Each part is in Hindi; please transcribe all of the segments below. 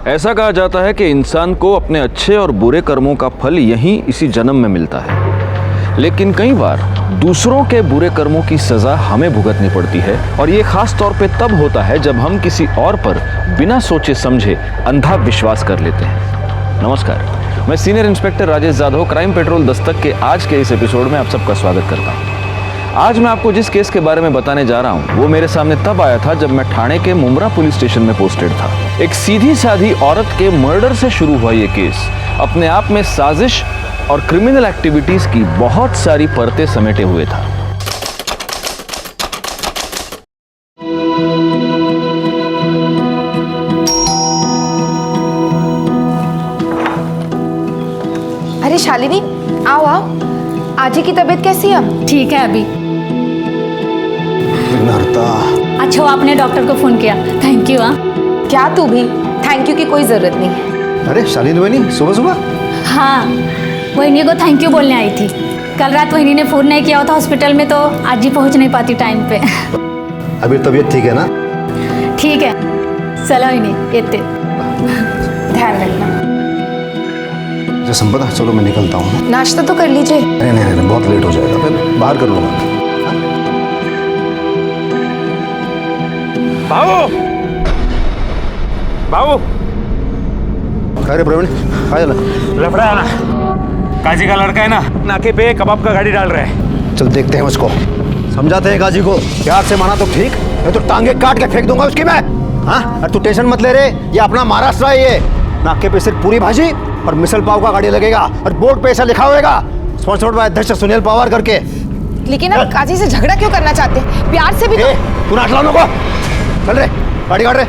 ऐसा कहा जाता है कि इंसान को अपने अच्छे और बुरे कर्मों का फल यहीं इसी जन्म में मिलता है, लेकिन कई बार दूसरों के बुरे कर्मों की सजा हमें भुगतनी पड़ती है, और ये खास तौर पे तब होता है जब हम किसी और पर बिना सोचे समझे अंधा विश्वास कर लेते हैं। नमस्कार, मैं senior inspector Rajesh Jadhav crime petrol Dastak के आज के इस एपिसोड में आप सबका स्वागत करता हूँ। आज मैं आपको जिस केस के बारे में बताने जा रहा हूँ वो मेरे सामने तब आया था जब मैं ठाणे के मुमरा पुलिस स्टेशन में पोस्टेड था। एक सीधी साधी औरत के मर्डर से शुरू हुआ ये केस अपने आप में साजिश और क्रिमिनल एक्टिविटीज की बहुत सारी परतें समेटे हुए था। अरे शालिनी, आओ आओ। आजी की तबीयत कैसी है? ठीक है अभी। अच्छा, आपने डॉक्टर को फोन किया, थैंक यू। क्या तू भी थैंक यू की कोई जरूरत नहीं। अरे शालिनी वहीनी सुबह सुबह? हाँ, वहीनी को थैंक यू बोलने आई थी। कल रात वहीनी ने फोन नहीं किया होता हॉस्पिटल में तो आज ही पहुंच नहीं पाती टाइम पे। अभी तबीयत ठीक है ना? ठीक है, चलो वहीनी येते। ध्यान रखना। संपदा, चलो मैं निकलता हूँ। नाश्ता तो कर लीजिए। नहीं, बहुत लेट हो जाएगा, फिर बाहर कर लूँगा। बाबू बाबू, अरे प्रवीण, आ जा। लफड़ा है ना, काजी का लड़का है ना, नाके पे कबाब का गाड़ी डाल रहा है। चल देखते हैं उसको, समझाते हैं काजी को। प्यार से माना तो ठीक, मैं तो टांगे काट के फेंक दूंगा उसकी मैं। हाँ, अरे तू टेंशन मत ले रे, ये अपना महाराष्ट्र है। ये नाके पे सिर्फ पूरी भाजी और मिसल पाव का गाड़ी लगेगा और बोर्ड पे ऐसा लिखा होगा स्पॉन्सर्ड बाय अध्यक्ष सुनील पवार करके। लेकिन आप काजी से झगड़ा क्यों करना चाहते हैं? प्यार से भी तो... तू नाच लानो को, चल रे गाड़ी काट रे।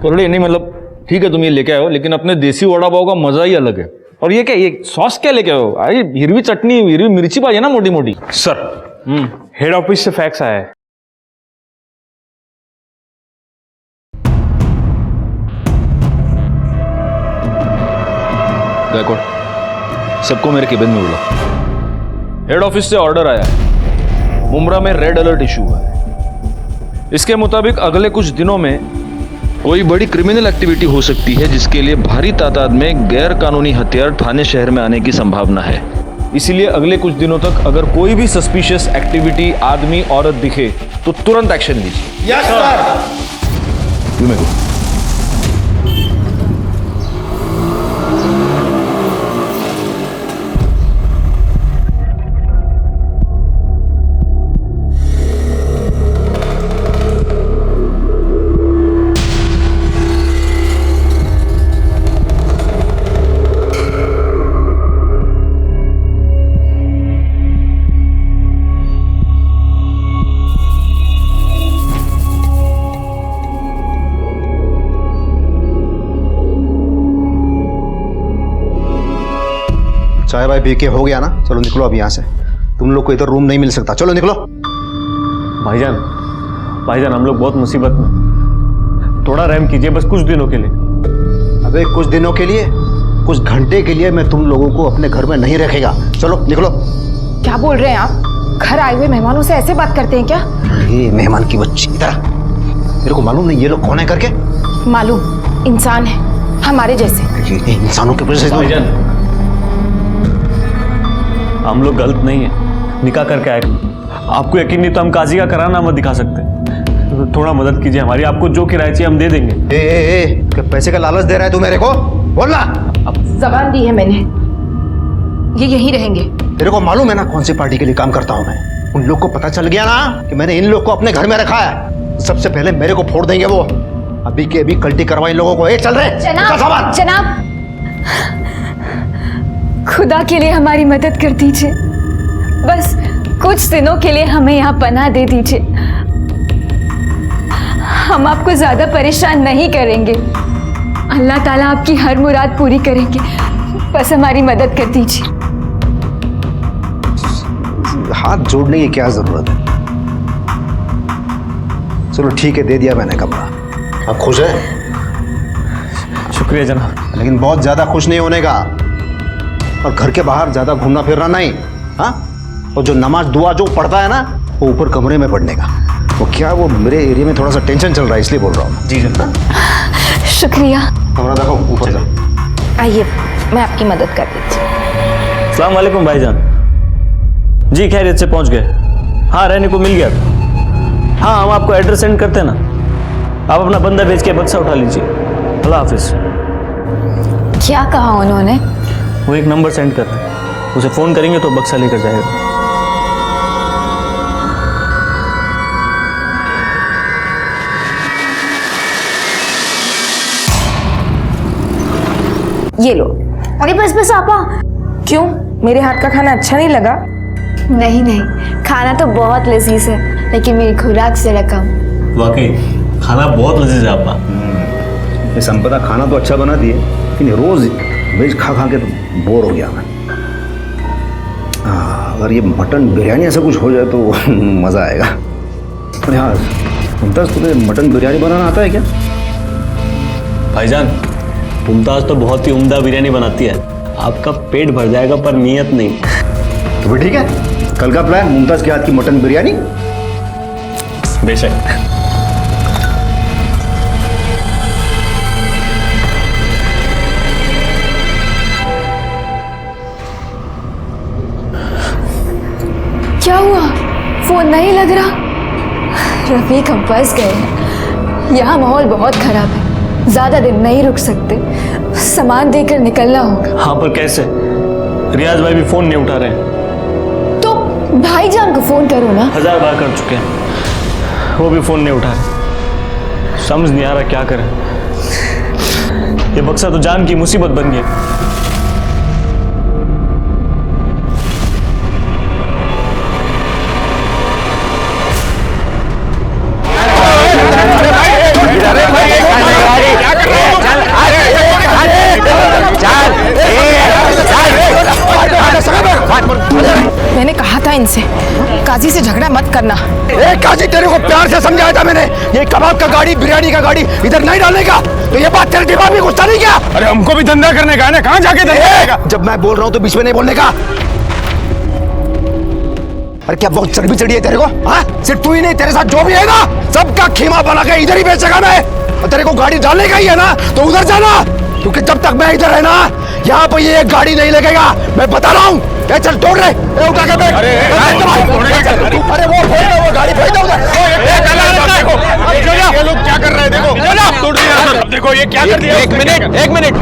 कोरड़े नहीं, मतलब ठीक है तुम ये लेके आए हो, लेकिन अपने देसी वड़ा पाव का मजा ही अलग है। और ये क्या, ये सॉस क्या लेके आए हो? अरे हिरवी चटनी, हिरवी मिर्ची पाई है ना मोटी मोटी। सर, हेड ऑफिस से फैक्स आया है। गायकवाड़, सबको मेरे केबिन में बुला। हेड ऑफिस से ऑर्डर आया है, मुमरा में रेड अलर्ट इशू हुआ है। इसके मुताबिक अगले कुछ दिनों में कोई बड़ी क्रिमिनल एक्टिविटी हो सकती है, जिसके लिए भारी तादाद में गैर कानूनी हथियार ठाणे शहर में आने की संभावना है। इसीलिए अगले कुछ दिनों तक अगर कोई भी सस्पिशियस एक्टिविटी, आदमी औरत दिखे तो तुरंत एक्शन लीजिए। Yes sir. यू मे गो। चाय भाई पी के हो गया ना? चलो निकलो अब यहाँ से, तुम लोग को इधर रूम नहीं मिल सकता। चलो निकलो। भाईजान हम लोग बहुत मुसीबत में, थोड़ा रहम कीजिए बस कुछ दिनों के लिए। अबे कुछ दिनों के लिए, कुछ घंटे के लिए मैं तुम लोगों को अपने घर में नहीं रखेगा। चलो निकलो। क्या बोल रहे हैं आप? घर आए हुए मेहमानों से ऐसे बात करते हैं क्या? ये मेहमान की बच्ची, इधर मेरे को मालूम नहीं ये लोग कौन है करके। मालूम, इंसान है हमारे जैसे। ये इंसानों के वजह से भाईजान हम लोग गलत नहीं है, निकाह करके आए। आपको यकीन नहीं तो हम काजी का करारनामा दिखा सकते हैं। थोड़ा मदद कीजिए हमारी, आपको जो किराया चाहिए हम दे देंगे। क्या पैसे का लालच दे रहा है तू मेरे को? बोलना। जबान दी है मैंने, ये यहीं रहेंगे। तेरे को मालूम है ना कौन सी पार्टी के लिए काम करता हूँ मैं? उन लोग को पता चल गया ना कि मैंने इन लोग को अपने घर में रखा है, सबसे पहले मेरे को फोड़ देंगे वो। अभी के अभी कल्टी करवा इन लोगों को। चल रहे जनाब, खुदा के लिए हमारी मदद कर दीजिए, बस कुछ दिनों के लिए हमें यहाँ पनाह दे दीजिए। हम आपको ज्यादा परेशान नहीं करेंगे, अल्लाह ताला आपकी हर मुराद पूरी करेंगे, बस हमारी मदद कर दीजिए। हाथ जोड़ने की क्या जरूरत है? चलो ठीक है, दे दिया मैंने कमरा। अब खुश है? शुक्रिया जनाब। लेकिन बहुत ज्यादा खुश नहीं होने का, और घर के बाहर ज्यादा घूमना फिरना नहीं। हाँ, और जो नमाज दुआ जो पढ़ता है ना वो ऊपर कमरे में पढ़ने का। वो क्या वो मेरे एरिया में थोड़ा सा टेंशन चल रहा है इसलिए बोल रहा हूँ। जी जनाब। शुक्रिया। कमरा देखो ऊपर जा। आइए मैं आपकी मदद कर देती हूँ। अस्सलाम वालेकुम भाईजान। जी खैरियत से पहुंच गए? हाँ रहने को मिल गया था। हाँ हम आपको एड्रेस सेंड करते हैं ना, आप अपना बंदा भेज के बक्सा उठा लीजिए। अल्लाह हाफिज। क्या कहा उन्होंने? वो एक नंबर सेंड कर रहे हैं, उसे फ़ोन करेंगे तो बक्सा लेकर जाएगा। ये लो। अरे बस बस आपा। क्यों, मेरे हाथ का खाना अच्छा नहीं लगा? नहीं नहीं, खाना तो बहुत लजीज है, लेकिन मेरी खुराक से रकम। वाकई खाना बहुत लजीज है आपका। ये संपदा खाना तो अच्छा बनाती है, लेकिन रोज वेज खा खा के तो बोर हो गया मैं। अगर ये मटन बिरयानी ऐसा कुछ हो जाए तो मज़ा आएगा। अरे हाँ मुमताज़, तुम्हें मटन बिरयानी बनाना आता है क्या? भाईजान मुमताज़ तो बहुत ही उम्दा बिरयानी बनाती है, आपका पेट भर जाएगा पर नीयत नहीं। तो फिर ठीक है, कल का प्लान मुमताज़ के हाथ की मटन बिरयानी। बेशक। क्या हुआ? फोन नहीं लग रहा। रफीक हम फंस गए हैं, यहाँ माहौल बहुत खराब है, ज्यादा दिन नहीं रुक सकते, सामान देकर निकलना होगा। हाँ पर कैसे? रियाज भाई भी फोन नहीं उठा रहे हैं। तो भाईजान को फोन करो ना। 1000 बार कर चुके हैं, वो भी फोन नहीं उठा रहे। समझ नहीं आ रहा क्या करें। ये बक्सा तो जान की मुसीबत बन गई। मैंने कहा था इनसे काजी से झगड़ा मत करना। ए काजी, तेरे को प्यार से समझाया था मैंने, ये कबाब का गाड़ी बिरयानी का गाड़ी इधर नहीं डालने का। तो ये बात तेरे दिमाग में घुसता नहीं क्या? अरे हमको भी धंधा करने का है ना, कहाँ जाके धंधा करेगा? जब मैं बोल रहा हूँ तो बीच में नहीं बोलने का। अरे क्या बहुत चर्बी चढ़ी है तेरे को? हाँ सिर्फ तू ही नहीं, तेरे साथ जो भी है ना सबका खीमा बना के इधर ही बेचेगा मैं। और तेरे को गाड़ी डालने का ही है ना तो उधर जाना, क्योंकि जब तक मैं इधर है ना यहाँ पर ये गाड़ी नहीं लगेगा, मैं बता रहा हूँ। चल तोड़ रहे उठा के बैठ। अरे वो गाड़ी भेज दो उधर। ये लोग क्या कर रहे हैं? देखो देखो ये क्या कर दिया। एक मिनट।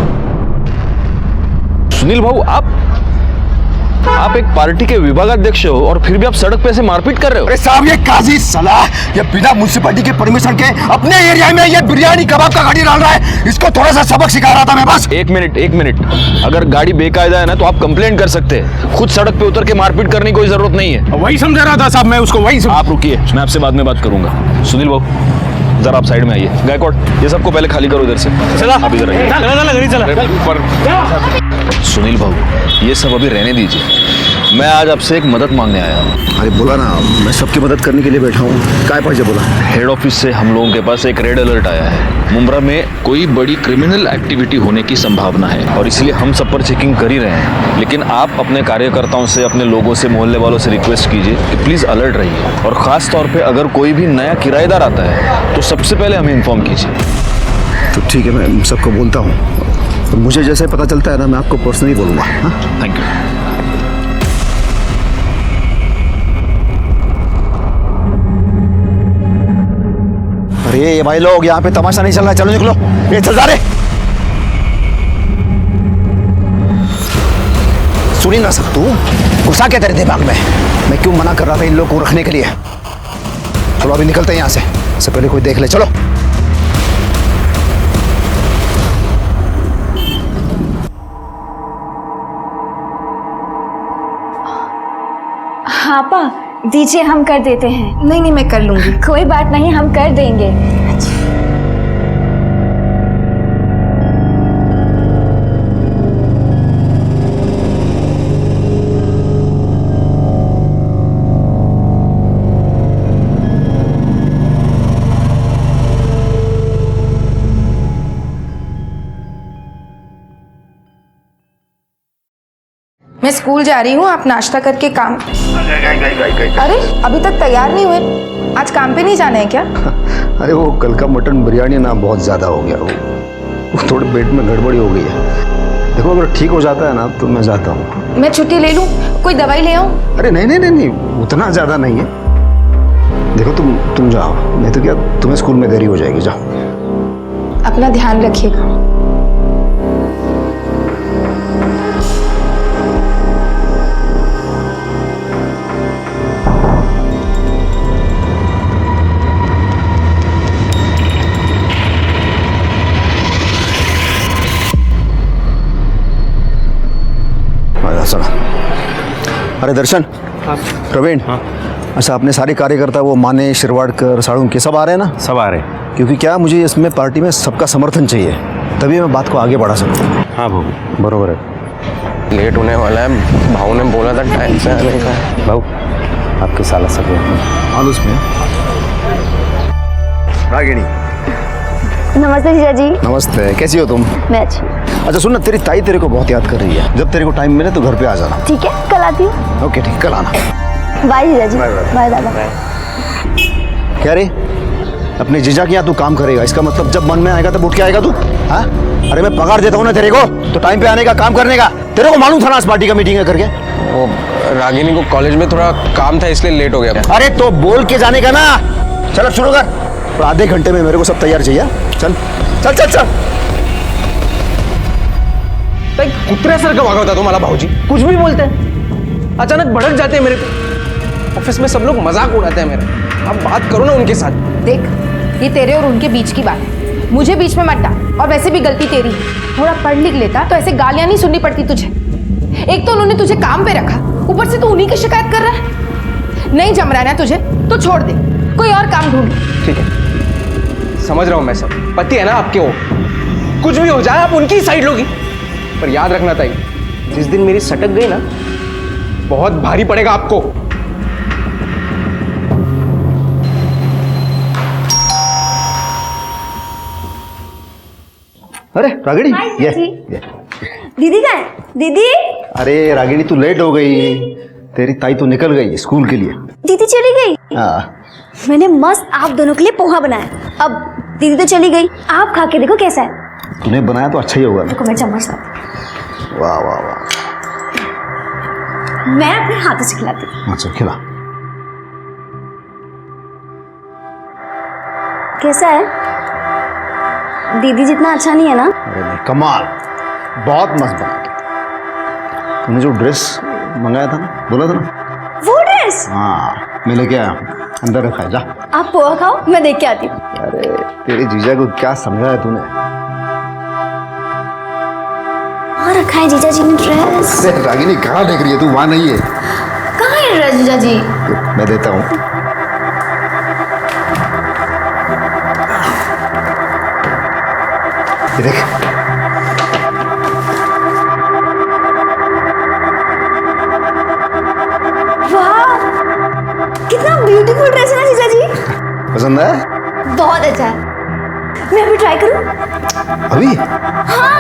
सुनील भाऊ, आप एक पार्टी के विभागाध्यक्ष हो और फिर भी आप सड़क पे ऐसे मारपीट कर रहे हो। अरे साहब ये काजी सलाह, ये बिना म्युनिसिपैलिटी के परमिशन के अपने एरिया में ये बिरयानी कबाब का गाड़ी डाल रहा है, इसको थोड़ा सा सबक सिखा रहा था मैं बस। एक मिनट। अगर गाड़ी बेकायदा है ना तो आप कंप्लेंट कर सकते हैं, खुद सड़क पे उतर के मारपीट करने की कोई जरूरत नहीं है। वही समझा रहा था साहब मैं उसको, वही आप रुकिए, मैं आपसे बाद में बात करूंगा। सुनील बाबू जरा आप साइड में आइए। गायकवाड़ ये सबको पहले खाली करो इधर से। चला आप इधर आइए। सुनील बाबू ये सब अभी रहने दीजिए, मैं आज आपसे एक मदद मांगने आया हूँ। अरे बोला ना, मैं सबकी मदद करने के लिए बैठा हूँ। काय पाहिजे बोला। हेड ऑफिस से हम लोगों के पास एक रेड अलर्ट आया है। मुंब्रा में कोई बड़ी क्रिमिनल एक्टिविटी होने की संभावना है और इसलिए हम सब पर चेकिंग कर ही रहे हैं। लेकिन आप अपने कार्यकर्ताओं से, अपने लोगों से, मोहल्ले वालों से रिक्वेस्ट कीजिए कि प्लीज़ अलर्ट रहिए और ख़ास तौर पे अगर कोई भी नया किराएदार आता है तो सबसे पहले हमें इन्फॉर्म कीजिए। तो ठीक है, मैं सबको बोलता हूँ। तो मुझे जैसे पता चलता है ना मैं आपको पर्सनली बोलूँगा। Thank you. अरे ये भाई लोग, यहाँ पे तमाशा नहीं चल रहा है, चलो निकलो। ये चल जा रे। सुनी ना सब तू, गुस्सा क्या तेरे दिमाग में? मैं क्यों मना कर रहा था इन लोगों को रखने के लिए? चलो अभी निकलते हैं यहाँ से, इससे पहले कोई देख ले। चलो। हाँ पा, दीजिए हम कर देते हैं। नहीं मैं कर लूंगी। कोई बात नहीं, हम कर देंगे। मैं मैं स्कूल जा रही हूँ, आप नाश्ता करके काम। अरे अभी तक तैयार नहीं हुए, आज काम पे नहीं जाना है क्या? अरे वो कल का मटन बिरयानी ना बहुत ज़्यादा हो गया, वो थोड़े पेट में गड़बड़ी हो गई है। देखो अगर ठीक हो जाता है ना तो मैं जाता हूँ। मैं छुट्टी ले लूँ, कोई दवाई ले आऊँ? अरे नहीं नहीं नहीं नहीं, उतना ज़्यादा नहीं है। देखो तुम जाओ, नहीं तो क्या तुम्हें स्कूल में देरी हो जाएगी। जाओ। अपना ध्यान रखिएगा। अरे दर्शन, प्रवीण, अच्छा अपने सारे कार्यकर्ता वो माने, शिरवाड़कर, साड़ुंके सब आ रहे हैं ना? सब आ रहे हैं। क्योंकि क्या मुझे इसमें पार्टी में सबका समर्थन चाहिए, तभी मैं बात को आगे बढ़ा सकूँ। हाँ भाऊ, बरोबर है। लेट होने वाला है, भाऊ ने बोला था टाइम से आने का। भाऊ आपके साला सब आलूस में रागिनी। नमस्ते जीजा जी। नमस्ते, कैसी हो तुम? मैं अच्छी। अच्छा सुन ना, तेरी ताई तेरे को बहुत याद कर रही है। जब तेरे को टाइम मिले तो घर पे आ जाना। ठीक है, कल आती हूँ। ओके ठीक, कल आना। बाय जीजा जी। Bye bye. बाय दादा। क्या रे, अपने जीजा के यहाँ तू काम करेगा, इसका मतलब जब मन में आएगा तब उठ के आएगा तू? हाँ, अरे मैं पगार देता हूँ ना तेरे को, तो टाइम पे आने का, काम करने का। तेरे को मालूम था ना आज पार्टी का मीटिंग है करके? वो रागिनी को कॉलेज में थोड़ा काम था इसलिए लेट हो गया। अरे तो बोल के जाने का ना। चल अब शुरू कर, तो आधे घंटे में मेरे को सब तैयार चाहिए। चल चल चल चल। कुत्र्यासारखं वागवता तुम्हाला भाऊजी, कुछ भी बोलते हैं, अचानक भड़क जाते हैं मेरे पे। ऑफिस में सब लोग मजाक उड़ाते हैं मेरा। आप बात करो ना उनके साथ। देख, ये तेरे और उनके बीच की बात है, मुझे बीच में मत डाल। और वैसे भी गलती तेरी है, थोड़ा पढ़ लिख लेता तो ऐसे गालियां नहीं सुननी पड़ती तुझे। एक तो उन्होंने तुझे काम पे रखा, ऊपर से तू उन्हीं की शिकायत कर रहा है। नहीं जम रहा है ना तुझे तो छोड़ दे, कोई और काम ढूंढ। ठीक है, समझ रहा हूँ मैं, सब पति है ना आपके, वो कुछ भी हो जाए आप उनकी साइड लोगी। पर याद रखना ताई, जिस दिन मेरी सटक गई ना, बहुत भारी पड़ेगा आपको। अरे रागिनी, ये दीदी कहाँ है? दीदी। अरे रागिनी तू लेट हो गई, तेरी ताई तो निकल गई स्कूल के लिए। दीदी चली गई? हाँ, मैंने मस्त आप दोनों के लिए पोहा बनाया। अब दीदी तो चली गई, आप खा के देखो कैसा है। तूने बनाया तो अच्छा ही होगा। देखो मैं चम्मच लाती वाह वाह वाह। हूँ। मैं अपने हाथों से खिलाती हूँ। अच्छा खिला। कैसा है? दीदी जितना अच्छा नहीं है ना? अरे नहीं, कमाल, बहुत मस्त बना। तूने जो ड्रेस मंगाया था ना, बोला था ना? वो ड्रेस? हाँ, मैं लेके आया, अंदर रखा है, जा। आप पोहा खाओ, मैं देख के आती हूँ। अरे तेरे जीजा को क्या समझाया तूने? हाँ रखा है जीजा जी ने ड्रेस। अरे रागिनी कहाँ देख रही है तू? वहाँ नहीं है। कहाँ है ड्रेस जीजा जी? मैं देता हूँ। ये देख। वाह, कितना ब्यूटीफुल ड्रेस है ना जीजा जी। पसंद है? बहुत अच्छा है। मैं अभी ट्राई करूँ? अभी? हाँ।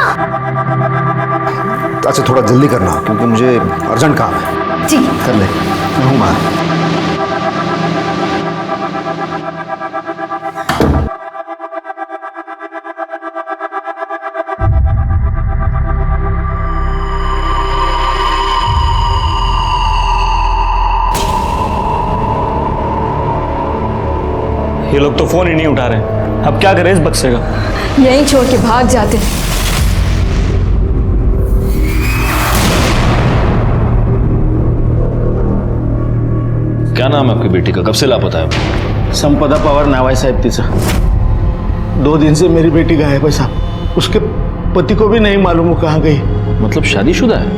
अच्छा थोड़ा जल्दी करना क्योंकि मुझे अर्जेंट काम है। ठीक है। कर ले, मैं हूँ बाहर। ये लोग तो फोन ही नहीं उठा रहे, अब क्या करें इस बक्से का? यहीं छोड़ के भाग जाते। क्या नाम है आपकी बेटी का, कब से लापता है? संपदा पवार नाव आहे साहेब तिचं। 2 दिन से मेरी बेटी गायब है साहब। उसके पति को भी नहीं मालूम वो कहाँ गई। मतलब शादीशुदा है?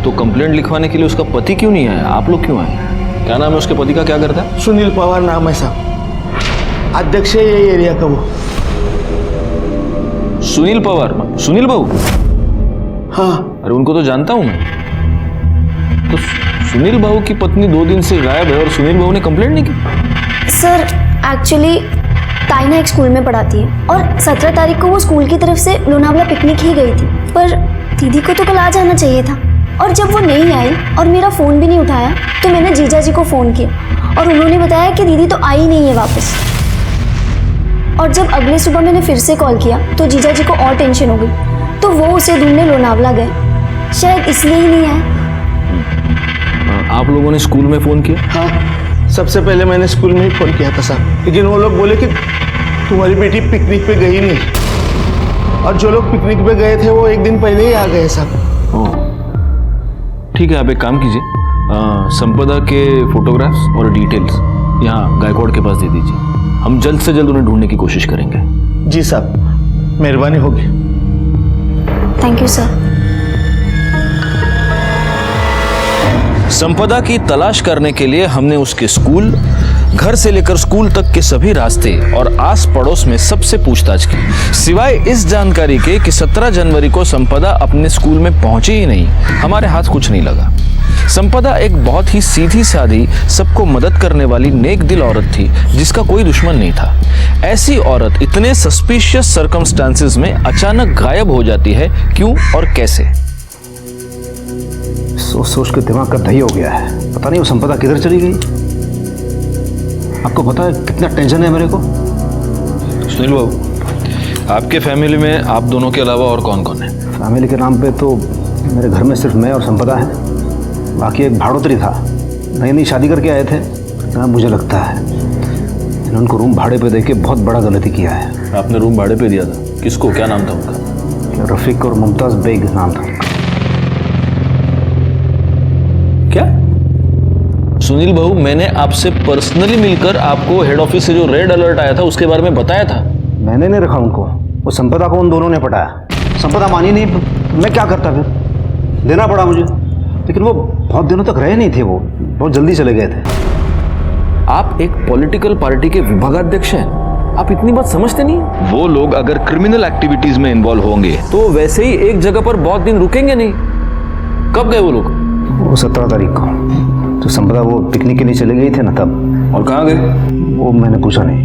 तो कंप्लेंट लिखवाने के लिए उसका पति क्यों नहीं आया, आप लोग क्यों आए? क्या नाम है उसके पति का, क्या करता है? सुनील पवार नाम है साहब, अध्यक्ष है ये एरिया का वो। सुनील पवार, सुनील बाबू? हाँ। अरे उनको तो जानता हूं मैं। तो सुनील बाबू की पत्नी 2 दिन से गायब है और सुनील बाबू ने कंप्लेंट नहीं की? सर एक्चुअली ताइना एक स्कूल में पढ़ाती है और 17 तारीख को वो स्कूल की तरफ से लोनावला पिकनिक ही गई थी, पर दीदी को तो कल आ जाना चाहिए था। और जब वो नहीं आई और मेरा फ़ोन भी नहीं उठाया तो मैंने जीजा जी को फ़ोन किया और उन्होंने बताया कि दीदी तो आई नहीं है वापस। और जब अगले सुबह मैंने फिर से कॉल किया तो जीजा जी को और टेंशन हो गई, तो वो उसे ढूंढने लोनावला गए, शायद इसलिए ही नहीं आया। आप लोगों ने स्कूल में फ़ोन किया? हाँ, सबसे पहले मैंने स्कूल में ही फ़ोन किया था साहब, लेकिन वो लोग बोले कि तुम्हारी बेटी पिकनिक पे गई नहीं, और जो लोग पिकनिक पे गए थे वो एक दिन पहले ही आ गए साहब। ओह, ठीक है, आप एक काम कीजिए, संपदा के फोटोग्राफ्स और डिटेल्स यहाँ गायकवाड़ के पास दे दीजिए। हम जल्द से जल्द उन्हें ढूंढने की कोशिश करेंगे। जी साहब, मेहरबानी होगी। Thank you sir. संपदा की तलाश करने के लिए हमने उसके स्कूल, घर से लेकर स्कूल तक के सभी रास्ते और आस पड़ोस में सबसे पूछताछ की। सिवाय इस जानकारी के कि 17 जनवरी को संपदा अपने स्कूल में पहुंची ही नहीं, हमारे हाथ कुछ नहीं लगा। संपदा एक बहुत ही सीधी सादी, सबको मदद करने वाली नेक दिल औरत थी जिसका कोई दुश्मन नहीं था। ऐसी औरत इतने सस्पिशियस सर्कमस्टांसेस में अचानक गायब हो जाती है, क्यों और कैसे? सोच सोच के दिमाग का दही हो गया है। पता नहीं वो संपदा किधर चली गई। आपको पता है कितना टेंशन है मेरे को। सुनील बाबू, आपके फैमिली में आप दोनों के अलावा और कौन कौन है? फैमिली के नाम पे तो मेरे घर में सिर्फ मैं और संपदा है, बाकी एक भाड़ोतरी था, नई नई शादी करके आए थे। हाँ, मुझे लगता है इन्होंने उनको रूम भाड़े पे देके बहुत बड़ा गलती किया है। आपने रूम भाड़े पे दिया था? किसको? क्या नाम था उनका? रफीक और मुमताज बेग नाम था। क्या? सुनील बाबू, मैंने आपसे पर्सनली मिलकर आपको हेड ऑफिस से जो रेड अलर्ट आया था उसके बारे में बताया था। मैंने नहीं रखा उनको, वो संपदा को उन दोनों ने पटाया। संपदा मानी नहीं, मैं क्या करता फिर, देना पड़ा मुझे। लेकिन वो बहुत दिनों तक रहे नहीं थे, वो बहुत जल्दी चले गए थे। आप एक पॉलिटिकल पार्टी के विभागाध्यक्ष हैं, आप इतनी बात समझते नहीं? वो लोग अगर क्रिमिनल एक्टिविटीज में इन्वॉल्व होंगे तो वैसे ही एक जगह पर बहुत दिन रुकेंगे नहीं। कब गए वो लोग? वो 17 तारीख को, तो संपदा वो पिकनिक के लिए चले गई थे ना तब। और कहाँ गए? वो मैंने पूछा नहीं।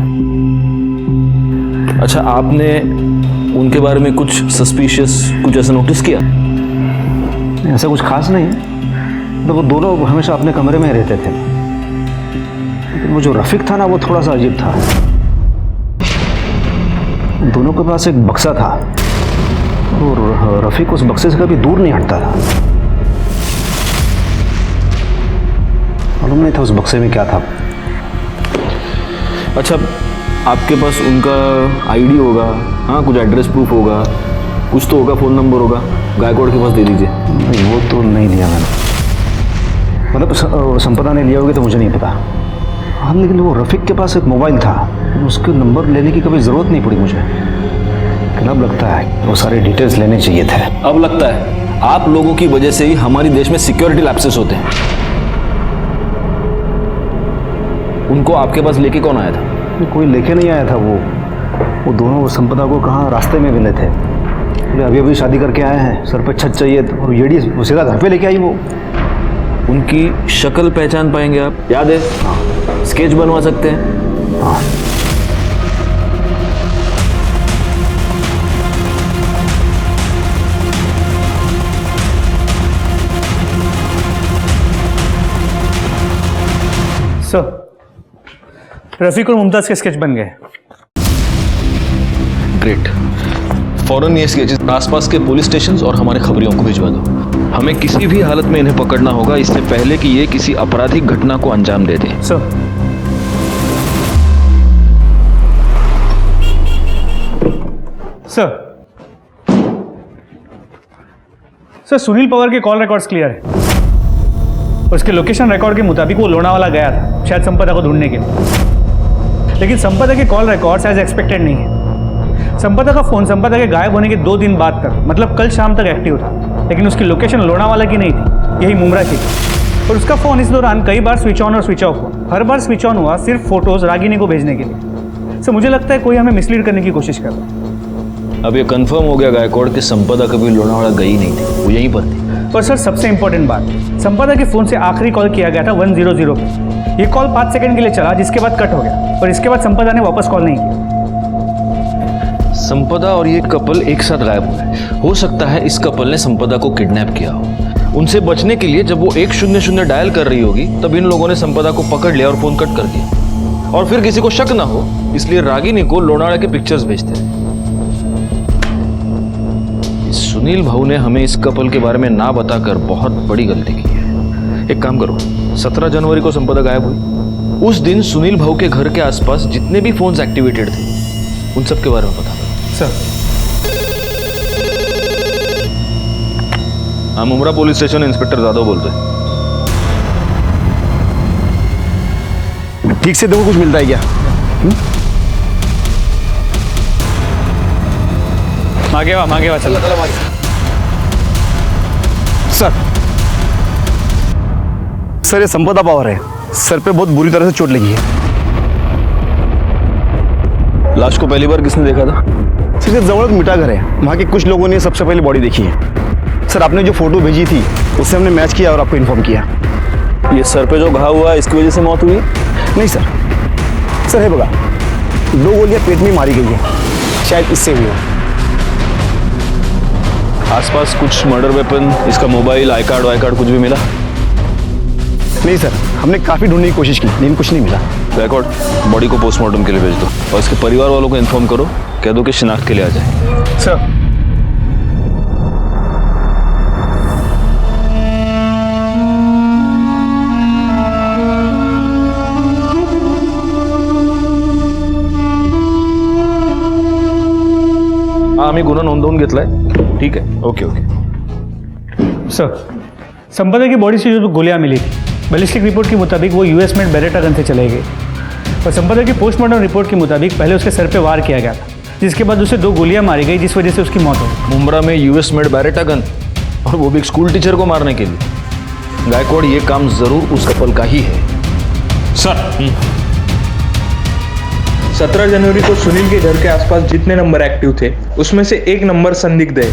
अच्छा, आपने उनके बारे में कुछ सस्पिशियस, कुछ ऐसा नोटिस किया? ऐसा कुछ खास नहीं है, तो वो दोनों हमेशा अपने कमरे में रहते थे। लेकिन वो जो रफीक था ना, वो थोड़ा सा अजीब था। दोनों के पास एक बक्सा था और रफीक उस बक्से से कभी दूर नहीं हटता था। मालूम नहीं था उस बक्से में क्या था। अच्छा, आपके पास उनका आईडी होगा, हाँ, कुछ एड्रेस प्रूफ होगा, कुछ तो होगा, फ़ोन नंबर होगा, गायकवाड़ के पास दे दीजिए। नहीं, वो तो नहीं लिया मैंने। मतलब संपदा ने लिया होगी तो मुझे नहीं पता। हाँ, लेकिन वो रफीक के पास एक मोबाइल था, उसके नंबर लेने की कभी ज़रूरत नहीं पड़ी मुझे। लेकिन अब लगता है वो सारे डिटेल्स लेने चाहिए थे। अब लगता है आप लोगों की वजह से ही हमारे देश में सिक्योरिटी लैप्सेस होते हैं। उनको आपके पास लेके कौन आया था? कोई लेके नहीं आया था। वो दोनों संपदा को कहाँ रास्ते में मिले थे। बोले अभी अभी शादी करके आए हैं, सर पे छत चाहिए, और येड़ी सीधा घर पे लेके आई वो। उनकी शक्ल पहचान पाएंगे आप? याद है? हाँ। स्केच बनवा सकते हैं? हाँ। सर, रफीक और मुमताज के स्केच बन गए। ग्रेट। फौरन ये स्केचेस आसपास के पुलिस स्टेशन और हमारे खबरियों को भिजवा दो। हमें किसी भी हालत में इन्हें पकड़ना होगा, इससे पहले कि ये किसी आपराधिक घटना को अंजाम दे दें। सर, सर सुनील पवार के कॉल रिकॉर्ड्स क्लियर है। उसके लोकेशन रिकॉर्ड के मुताबिक वो लोनावाला गया था, शायद संपदा को ढूंढने के लिए। लेकिन संपदा के कॉल रिकॉर्ड्स एज एक्सपेक्टेड नहीं है। संपदा का फोन संपदा के गायब होने के 2 दिन बाद तक, मतलब कल शाम तक एक्टिव था, लेकिन उसकी लोकेशन लोनावाला की नहीं थी, यही मुमरा की थी। और उसका फोन इस दौरान कई बार स्विच ऑन और स्विच ऑफ हुआ। हर बार स्विच ऑन हुआ सिर्फ फोटोज रागिनी को भेजने के लिए। सर, मुझे लगता है कोई हमें मिसलीड करने की कोशिश कर रहा है। अब ये कंफर्म हो गया गायकवाड़ कि संपदा कभी लोनावाला गई नहीं थी, वो यहीं पर थी। और सर, सबसे इंपॉर्टेंट बात, संपदा के फोन से आखिरी कॉल किया गया था 100 पे। ये कॉल 5 सेकंड के लिए चला, जिसके बाद कट हो गया, और इसके बाद संपदा ने वापस कॉल नहीं किया। संपदा और ये कपल एक साथ गायब हो गए। हो सकता है इस कपल ने संपदा को किडनैप किया हो। उनसे बचने के लिए जब वो 100 डायल कर रही होगी तब इन लोगों ने संपदा को पकड़ लिया और फोन कट कर दिया, और फिर किसी को शक ना हो इसलिए रागिनी को लोनाड़ा के पिक्चर्स भेजते रहे। इस सुनील भाऊ ने हमें इस कपल के बारे में ना बताकर बहुत बड़ी गलती की है। एक काम करो, 17 जनवरी को संपदा गायब हुई। उस दिन सुनील भाऊ के घर के आसपास जितने भी फोन्स एक्टिवेटेड थे उन सब के बारे में बता दो। सर हम उमरा पुलिस स्टेशन इंस्पेक्टर जादव बोलते हैं। ठीक से देखो कुछ मिलता है क्या? मागे वा चल। सर ये संपदा पवार है, सर पे बहुत बुरी तरह से चोट लगी है। लाश को पहली बार किसने देखा था? सर ये जवळ मिठा घर है, वहाँ के कुछ लोगों ने सबसे पहले बॉडी देखी है। सर आपने जो फोटो भेजी थी उससे हमने मैच किया और आपको इन्फॉर्म किया। ये सर पे जो घाव हुआ इसकी वजह से मौत हुई? नहीं सर, सर है बघा 2 गोलियां पेट में मारी गई है, शायद इससे हुई हो। आसपास कुछ मर्डर वेपन, इसका मोबाइल, आई कार्ड कुछ भी मिला? नहीं सर, हमने काफ़ी ढूंढने की कोशिश की लेकिन कुछ नहीं मिला। रिकॉर्ड बॉडी को पोस्टमार्टम के लिए भेज दो और इसके परिवार वालों को इन्फॉर्म करो, कह दो कि शिनाख्त के लिए आ जाए। सर आम्ही गुन्हा नोंदवून घेतलाय, ठीक है, ओके। सर संपदा की बॉडी से जो गोलियां मिली थी बैलिस्टिक रिपोर्ट के मुताबिक वो यूएस मेड बेरेटा गन से चले गए, और संपदा की पोस्टमार्टम रिपोर्ट के मुताबिक पहले उसके सर पे वार किया गया था, जिसके बाद उसे 2 गोलियां मारी गई जिस वजह से उसकी मौत हो गई। मुंब्रा में यूएस मेड बेरेटा गन, और वो भी एक स्कूल टीचर को मारने के लिए। गायकवाड़ ये काम जरूर उस कपल का ही है। सर 17 जनवरी को सुनील के घर के आसपास जितने नंबर एक्टिव थे उसमें से एक नंबर संदिग्ध है,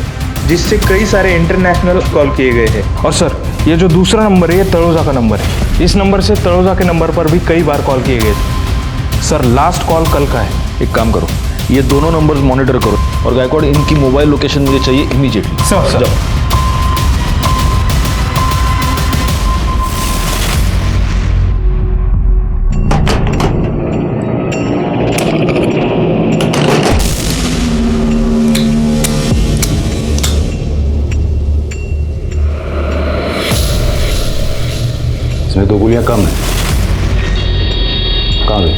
जिससे कई सारे इंटरनेशनल कॉल किए गए हैं। और सर ये जो दूसरा नंबर है ये तलोजा का नंबर है। इस नंबर से तलोजा के नंबर पर भी कई बार कॉल किए गए थे। सर लास्ट कॉल कल का है। एक काम करो, ये दोनों नंबर्स मॉनिटर करो और गायकवाड़ इनकी मोबाइल लोकेशन मुझे चाहिए इमीडिएटली। सर जाओ। इसमें 2 गोलियां कम है, कहाँ गई?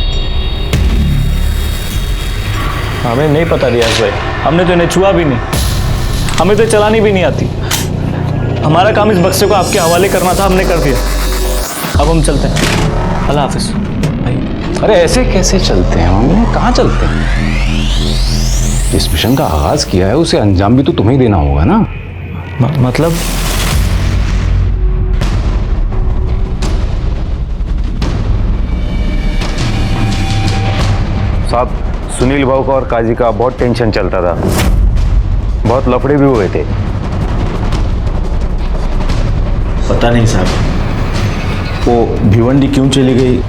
हमें नहीं पता रियाज भाई, हमने तो इन्हें छुआ भी नहीं, हमें तो चलानी भी नहीं आती। हमारा काम इस बक्से को आपके हवाले करना था, हमने कर दिया। अब हम चलते हैं, अल्लाह हाफिज भाई। अरे ऐसे कैसे चलते हैं हम, कहाँ चलते हैं? जिस मिशन का आगाज किया है उसे अंजाम भी तो तुम्हें ही देना होगा ना। मतलब साहब सुनील भाऊ का और काजी का बहुत टेंशन चलता था, बहुत लफड़े भी हुए थे। पता नहीं साहब, वो भिवंडी क्यों चली गई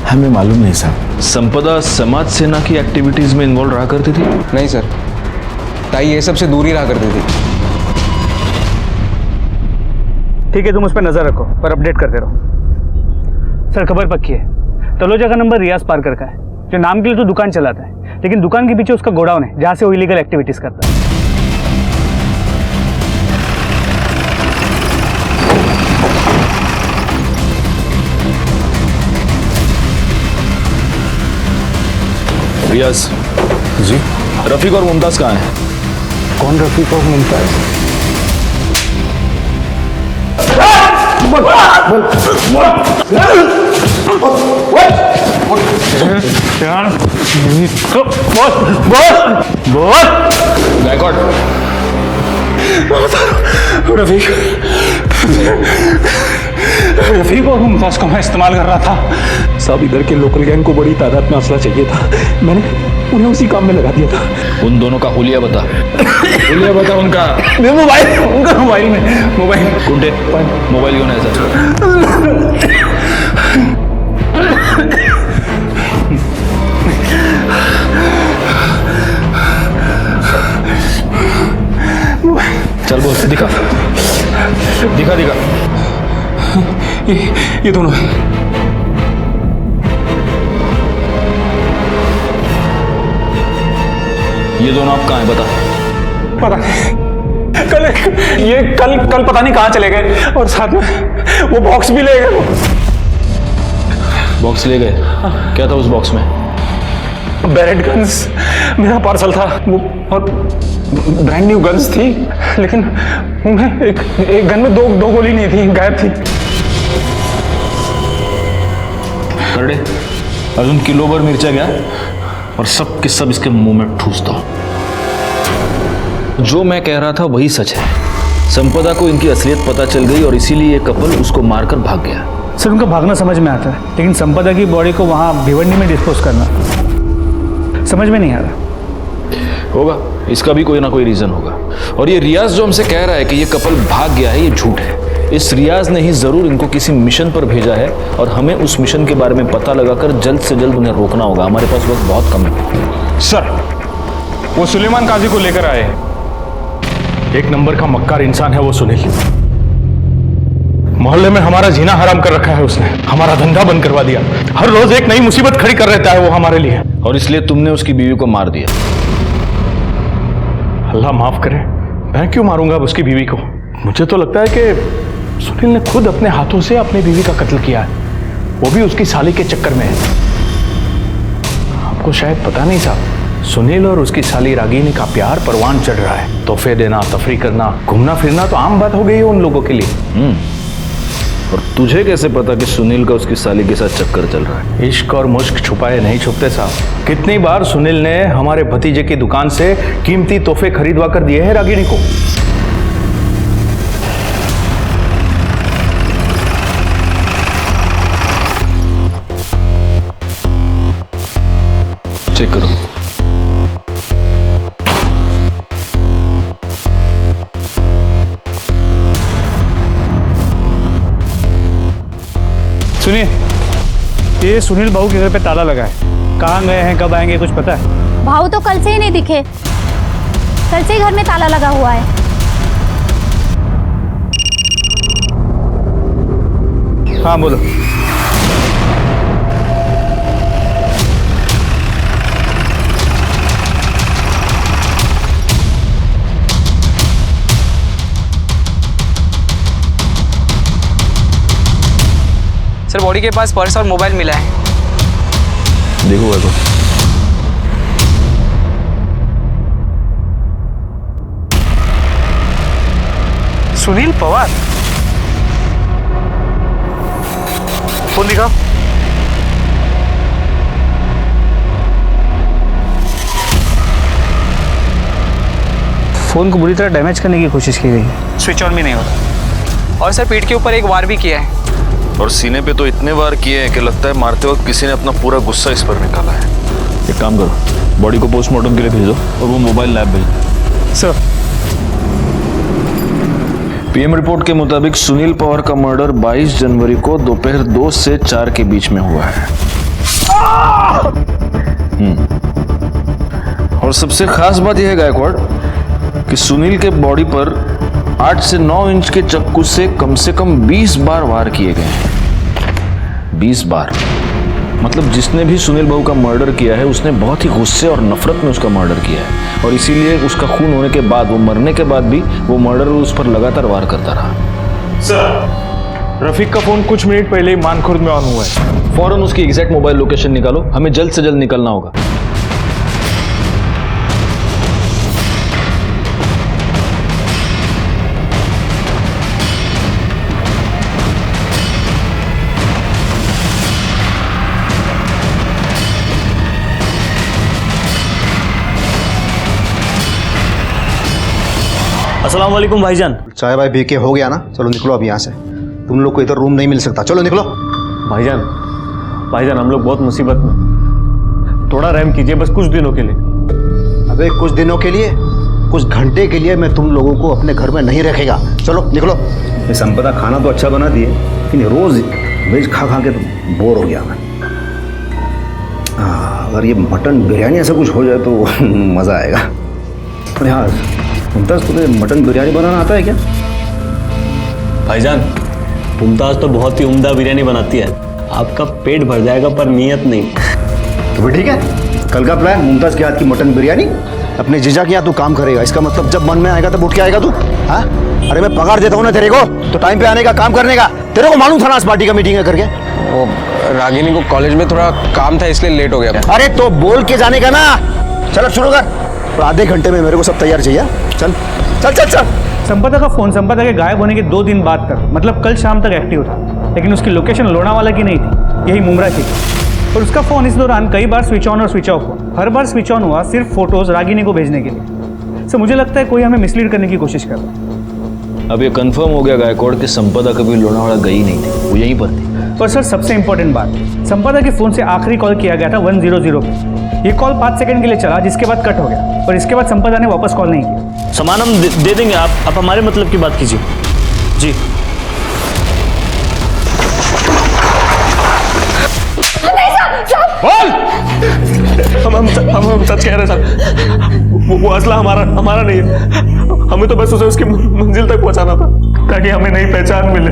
हमें मालूम नहीं साहब। संपदा समाज सेना की एक्टिविटीज में इन्वॉल्व रहा करती थी? नहीं सर, ताई ये सब से दूर ही रहा करती थी। ठीक है, तुम उस पर नजर रखो पर अपडेट करते रहो। सर खबर पक्की है, तलोजा का नंबर रियाज पारकर का है, जो नाम के लिए तो दुकान चलाता है, लेकिन दुकान के पीछे उसका गोडाउन है जहाँ से वो इलीगल एक्टिविटीज करता है। रियाज जी रफीक और मुमताज कहाँ हैं? कौन रफीक और मुमताज? गायकवाड़ रफीक और मुमताज का मैं इस्तेमाल कर रहा था। सब इधर के लोकल गैंग को बड़ी तादाद में असला चाहिए था, मैंने उन्हें उसी काम में लगा दिया था। उन दोनों का हुलिया बता। हुलिया बता उनका। मोबाइल, उनका मोबाइल में मोबाइल कुंटे मोबाइल क्यों नहीं सर? चल बोल, दिखा दिखा दिखा। ये दोनों हैं। ये दोनों आप कहाँ हैं बता। पता नहीं, कल पता नहीं कहाँ चले गए, और साथ में वो बॉक्स भी ले गए। बॉक्स ले गए? क्या था उस बॉक्स में? बैरेट गन्स, मेरा पार्सल था वो, और ब्रांड न्यू गन्स थी, लेकिन उनमें एक गन में दो गोली नहीं थी, गायब थी। करड़े, अर्जुन किलो भर मिर्चा गया और सब के सब इसके मुंह में ठूसता हूं। जो मैं कह रहा था वही सच है। संपदा को इनकी असलियत पता चल गई और इसीलिए ये कपल उसको मारकर भाग गया। सर उनका भागना समझ में आता है, लेकिन संपदा की बॉडी को वहाँ भिवंडी में डिस्पोज करना समझ में नहीं आ रहा। होगा, इसका भी कोई ना कोई रीजन होगा। और ये रियाज जो हमसे कह रहा है कि ये कपल भाग गया है, ये झूठ है। इस रियाज ने ही जरूर इनको किसी मिशन पर भेजा है और हमें उस मिशन के बारे में पता लगाकर जल्द से जल्द उन्हें रोकना होगा। हमारे पास वक्त बहुत कम है। सर, वो सुलेमान काजी को लेकर आए हैं। एक नंबर का मक्कार इंसान है वो सुनील। मोहल्ले में हमारा जीना हराम कर रखा है उसने, हमारा धंधा बंद करवा दिया। हर रोज एक नई मुसीबत खड़ी कर रहता है वो हमारे लिए। और इसलिए तुमने उसकी बीवी को मार दिया। अल्लाह माफ करे, मैं क्यों मारूंगा उसकी बीवी को? मुझे तो लगता है कि सुनील ने खुद अपने हाथों से अपनी बीवी का कत्ल किया है, वो भी उसकी साली के चक्कर में है। आपको शायद पता नहीं साहब, सुनील और उसकी साली रागिनी का प्यार परवान चढ़ रहा है। तोहफे देना, तफरी करना, घूमना फिरना तो आम बात हो गई है उन लोगों के लिए। और तुझे कैसे पता कि सुनील का उसकी साली के साथ चक्कर चल रहा है? इश्क और मुश्क छुपाए नहीं छुपते साहब। कितनी बार सुनील ने हमारे भतीजे की दुकान से कीमती तोहफे खरीदवा कर दिए हैं रागिनी को। चेक करो। सुनिए, ये सुनील बाबू के घर पे ताला लगा है। कहाँ गए हैं, कब आएंगे, कुछ पता है? भाऊ तो कल से ही नहीं दिखे, कल से ही घर में ताला लगा हुआ है। हाँ बोलो। सर, बॉडी के पास पर्स और मोबाइल मिला है। देखो देखो। सुनील पवार, फोन दिखाओ। फोन को बुरी तरह डैमेज करने की कोशिश की गई है। स्विच ऑन भी नहीं हो रहा। और सर, पीठ के ऊपर एक वार भी किया है। और सीने पे तो इतने वार किए हैं कि लगता है मारते वक्त किसी ने अपना पूरा गुस्सा इस पर निकाला है। एक काम करो, बॉडी को पोस्टमार्टम के लिए भेजो और वो मोबाइल लैब भेजो। सर, पीएम रिपोर्ट के मुताबिक सुनील पवार का मर्डर 22 जनवरी को दोपहर 2 से 4 के बीच में हुआ है। और सबसे खास बात यह है गायकवाड़ कि सुनील के बॉडी पर 8 से 9 इंच के चक्कू से कम 20 बार वार किए गए हैं। 20 बार मतलब जिसने भी सुनील बाबू का मर्डर किया है उसने बहुत ही गुस्से और नफरत में उसका मर्डर किया है। और इसीलिए उसका खून होने के बाद, वो मरने के बाद भी वो मर्डर उस पर लगातार वार करता रहा। सर, रफीक का फोन कुछ मिनट पहले ही मानखुर्द में ऑन हुआ है। फौरन उसकी एग्जैक्ट मोबाइल लोकेशन निकालो, हमें जल्द से जल्द निकलना होगा। अस्सलाम वालेकुम भाईजान। चाय भाई पी के हो गया ना, चलो निकलो अब यहाँ से। तुम लोग को इधर रूम नहीं मिल सकता, चलो निकलो। भाईजान हम लोग बहुत मुसीबत में, थोड़ा रहम कीजिए बस कुछ दिनों के लिए। अबे कुछ दिनों के लिए, कुछ घंटे के लिए मैं तुम लोगों को अपने घर में नहीं रखेगा। चलो निकलो। ये संपदा खाना तो अच्छा बना दिए, लेकिन रोज वेज खा खा के तो बोर हो गया मैं। अगर ये मटन बिरयानी ऐसा कुछ हो जाए तो मज़ा आएगा। अरे हाँ मुमताज़, तुम्हें मटन बिरयानी बनाना आता है क्या? भाईजान मुमताज तो बहुत ही उम्दा बिरयानी बनाती है, आपका पेट भर जाएगा पर नीयत नहीं। तो फिर ठीक है, कल का प्लान मुमताज के हाथ की मटन बिरयानी, अपने जीजा के यहाँ तू काम करेगा। इसका मतलब जब मन में आएगा तब उठ के आएगा तू। हाँ, अरे मैं पगार देता हूँ ना तेरे को, तो टाइम पे आने का, काम करने का। तेरे को मालूम था ना इस पार्टी का मीटिंग है करके। वो रागिनी को कॉलेज में थोड़ा काम था इसलिए लेट हो गया। अरे तो बोल के जाने का ना। चल अब शुरू कर, और आधे घंटे में मेरे को सब तैयार चाहिए। चल चल चल चल। संपदा का फोन संपदा के गायब होने के 2 दिन बाद तक, मतलब कल शाम तक एक्टिव था, लेकिन उसकी लोकेशन लोनावाला की नहीं थी, यही मुमरा की थी। और उसका फोन इस दौरान कई बार स्विच ऑन और स्विच ऑफ हुआ। हर बार स्विच ऑन हुआ सिर्फ फोटोज रागिनी को भेजने के लिए। सो मुझे लगता है कोई हमें मिसलीड करने की कोशिश कर रहा है। अब ये कंफर्म हो गया गायकवाड़ कि संपदा कभी लोनावाला गई नहीं थी, वो यहीं पर थी। और सर सबसे इंपॉर्टेंट बात, संपदा के फोन से आखिरी कॉल किया गया था 100 पे। ये कॉल 5 सेकंड के लिए चला, जिसके बाद कट हो गया, और इसके बाद संपदा ने वापस कॉल नहीं किया। सामान हम दे देंगे, आप हमारे मतलब की बात कीजिए जी। हम सच कह रहे हैं सर, वो असला हमारा नहीं है। हमें तो बस उसे उसकी मंजिल तक पहुंचाना था ताकि हमें नई पहचान मिले,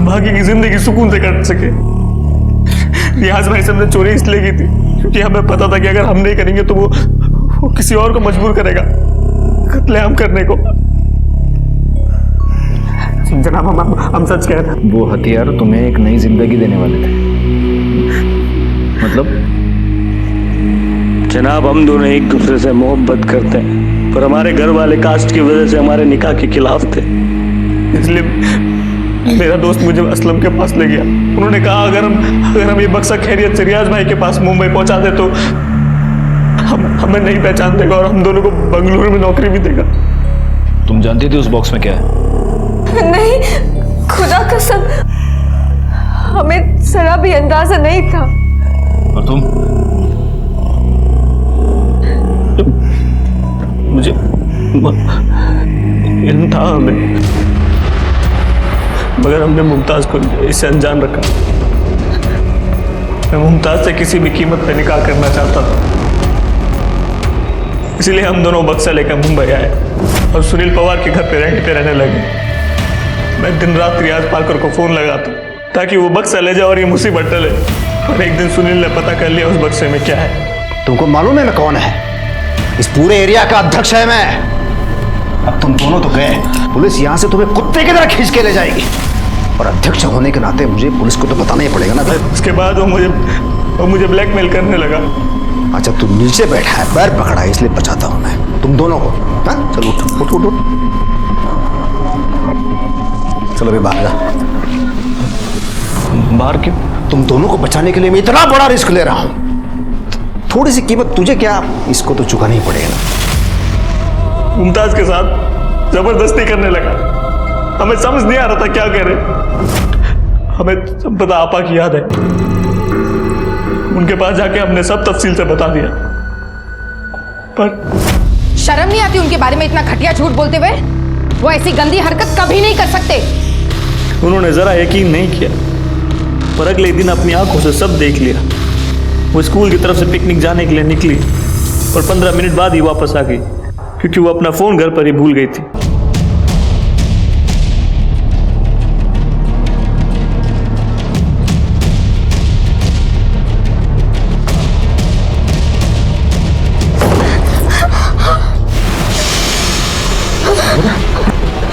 बाकी की जिंदगी सुकून से कट सके। रियाज भाई से हमने चोरी इसलिए की थी क्योंकि हमें पता था कि अगर हम नहीं करेंगे तो वो किसी और को मजबूर करेगा कत्लेआम करने को। जनाब हम सच कह रहे हैं। वो हथियार तुम्हें एक नई जिंदगी देने वाले थे। मतलब जनाब हम दोनों एक दूसरे से मोहब्बत करते हैं, पर हमारे घर वाले कास्ट की वजह से हमारे निकाह के खिलाफ थे। इसलिए मेरा दोस्त मुझे असलम के पास ले गया। उन्होंने कहा अगर हम ये बक्सा खैरियत से रियाज भाई के पास मुंबई पहुंचा दे तो हमें नहीं पहचान देगा और हम दोनों को बंगलुरु में नौकरी भी देगा। तुम जानती थी उस बॉक्स में क्या है? नहीं, खुदा कसम, हमें जरा भी अंदाजा नहीं था। और तुम? मुझे इल्म था हमें, मगर हमने मुमताज को इससे अनजान रखा। मैं मुमताज से किसी भी कीमत पे निकाह करना चाहता था, इसलिए हम दोनों बक्सा लेकर मुंबई आए और सुनील पवार के घर पे रेंट पे रहने लगे। मैं दिन रात रियाज पाकर को फोन लगाता ताकि वो बक्सा ले जाए और ये मुसीबत टले। और एक दिन सुनील ने पता कर लिया उस बक्से में क्या है। तुमको मालूम है मैं कौन है? इस पूरे एरिया का अध्यक्ष है मैं। अब तुम दोनों तो गए, पुलिस यहाँ से तुम्हें कुत्ते की तरह खींच के ले जाएगी, और अध्यक्ष होने के नाते मुझे पुलिस को तो बताना ही पड़ेगा ना भाई। उसके बाद वो मुझे ब्लैकमेल करने लगा। अच्छा तू नीचे बैठा है, पैर पकड़ा है, इसलिए बचाता हूँ मैं तुम दोनों को। हाँ चलो उठ उठ उठ उठ। चलो अभी बाहर जा। बाहर क्यों? तुम दोनों को बचाने के लिए मैं इतना बड़ा रिस्क ले रहा हूँ, थोड़ी सी कीमत तुझे क्या, इसको तो चुकाना ही पड़ेगा ना। मुमताज के साथ जबरदस्ती करने लगा, हमें समझ नहीं आ रहा था क्या करे। हमें संपदा आपा की याद है, उनके पास जाके हमने सब तफसील से बता दिया, पर शर्म नहीं आती उनके बारे में इतना घटिया झूठ बोलते हुए? वो ऐसी गंदी हरकत कभी नहीं कर सकते। उन्होंने जरा यकीन नहीं किया, पर अगले दिन अपनी आंखों से सब देख लिया। वो स्कूल की तरफ से पिकनिक जाने के लिए निकली और 15 मिनट बाद ही वापस आ गई, क्योंकि वो अपना फोन घर पर ही भूल गई थी।